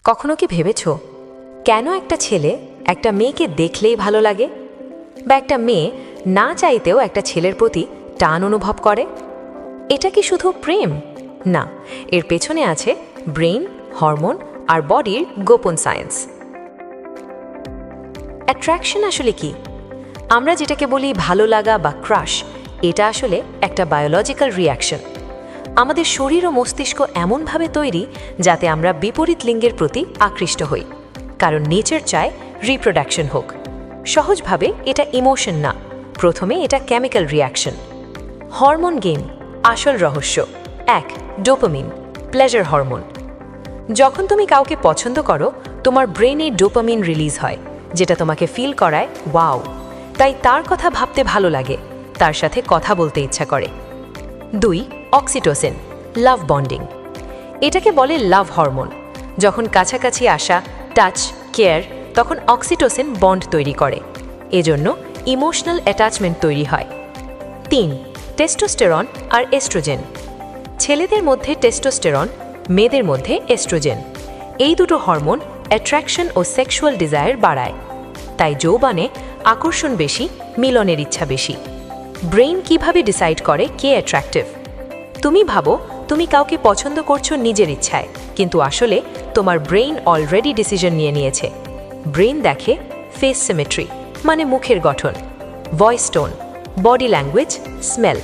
কখনো কি ভেবেছো কেন একটা ছেলে একটা মেয়েকে দেখলেই ভালো লাগে, বা একটা মেয়ে না চাইতেও একটা ছেলের প্রতি টান অনুভব করে? এটা কি শুধু প্রেম? না, এর পেছনে আছে ব্রেইন, হরমোন আর বডির গোপন সায়েন্স। অ্যাট্রাকশন আসলে কি? আমরা যেটাকে বলি ভালো লাগা বা ক্রাশ, এটা আসলে একটা বায়োলজিক্যাল রিয়াকশন। আমাদের শরীর ও মস্তিষ্ক এমনভাবে তৈরি যাতে আমরা বিপরীত লিঙ্গের প্রতি আকৃষ্ট হই, কারণ নেচার চায় রিপ্রোডাকশন হোক। সহজভাবে এটা ইমোশন না, প্রথমে এটা কেমিক্যাল রিয়াকশন। হরমোন গেম, আসল রহস্য। 1. Dopamine, pleasure hormone. যখন তুমি কাউকে পছন্দ করো, তোমার ব্রেনে ডোপামিন রিলিজ হয়, যেটা তোমাকে ফিল করায় ওয়াও, তাই তার কথা ভাবতে ভালো লাগে, তার সাথে কথা বলতে ইচ্ছা করে। 2. অক্সিটোসিন, লাভ বন্ডিং। এটাকে বলে লাভ হরমোন। যখন কাছাকাছি আসা, টাচ, কেয়ার, তখন অক্সিটোসিন বন্ড তৈরি করে, এজন্য ইমোশনাল অ্যাটাচমেন্ট তৈরি হয়। 3. টেস্টোস্টেরন আর এস্ট্রোজেন। ছেলেদের মধ্যে টেস্টোস্টেরন, মেয়েদের মধ্যে এস্ট্রোজেন। এই দুটো হরমোন অ্যাট্রাকশন ও সেক্সুয়াল ডিজায়ার বাড়ায়, তাই যৌবনে আকর্ষণ বেশি, মিলনের ইচ্ছা বেশি। ব্রেইন কিভাবে ডিসাইড করে কে অ্যাট্রাক্টিভ? তুমি ভাবো তুমি কাউকে পছন্দ করছো নিজের ইচ্ছায়, কিন্তু আসলে তোমার ব্রেইন অলরেডি ডিসিশন নিয়ে নিয়েছে। ব্রেইন দেখে ফেস সিমেট্রি, মানে মুখের গঠন, voice tone, body language, smell,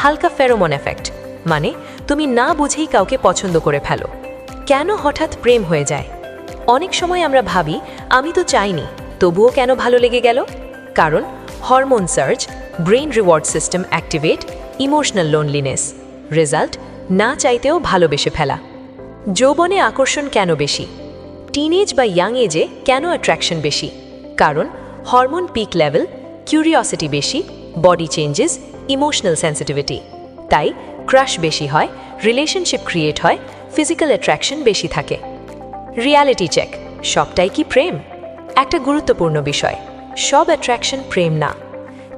হালকা ফেরোমন এফেক্ট, মানে তুমি না বুঝেই কাউকে পছন্দ করে ফেলো। কেন হঠাৎ প্রেম হয়ে যায়? অনেক সময় আমরা ভাবি আমি তো চাইনি, তবুও কেন ভালো লেগে গেল? কারণ hormone surge, brain reward system activate, emotional loneliness. Result, না চাইতেও ভালোবেসে ফেলা। যৌবনে আকর্ষণ কেন বেশি? টিনেজ বা ইয়াং এজে কেন অ্যাট্রাকশন বেশি? কারণ হরমোন পিক লেভেল, কিউরিওসিটি বেশি, বডি চেঞ্জেস, ইমোশনাল সেন্সিটিভিটি। তাই ক্রাশ বেশি হয়, রিলেশনশিপ ক্রিয়েট হয়, ফিজিক্যাল অ্যাট্রাকশন বেশি থাকে। রিয়ালিটি চেক, সবটাই কি প্রেম? একটা গুরুত্বপূর্ণ বিষয়, সব অ্যাট্রাকশন প্রেম না।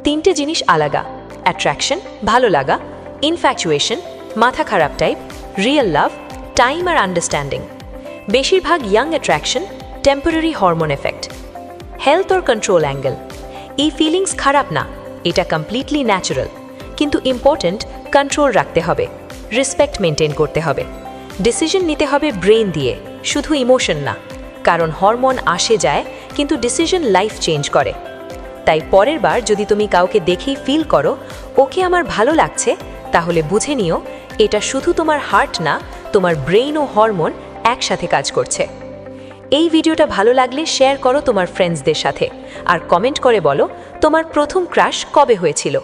3টে জিনিস আলাদা: অ্যাট্রাকশন, ভালো লাগা; ইনফ্যাচুয়েশন, মাথা খারাপ টাইপ; রিয়েল লাভ, টাইম আর আন্ডারস্ট্যান্ডিং। বেশিরভাগ young attraction temporary hormone effect. Health or control angle, এই ফিলিংস খারাপ না, এটা কমপ্লিটলি ন্যাচারাল, কিন্তু ইম্পর্ট্যান্ট কন্ট্রোল রাখতে হবে, রেসপেক্ট মেনটেন করতে হবে, ডিসিশন নিতে হবে ব্রেন দিয়ে, শুধু ইমোশন না, কারণ হরমোন আসে যায়, কিন্তু ডিসিশন লাইফ চেঞ্জ করে। তাই পরের বার যদি তুমি কাউকে দেখেই ফিল করো ওকে আমার ভালো লাগছে, তাহলে বুঝে নিও এটা শুধু তোমার হার্ট না, তোমার ব্রেইন ও হরমোন একসাথে কাজ করছে। এই ভিডিওটা ভালো লাগলে শেয়ার করো তোমার ফ্রেন্ডসদের সাথে, আর কমেন্ট করে বলো তোমার প্রথম ক্রাশ কবে হয়েছিল।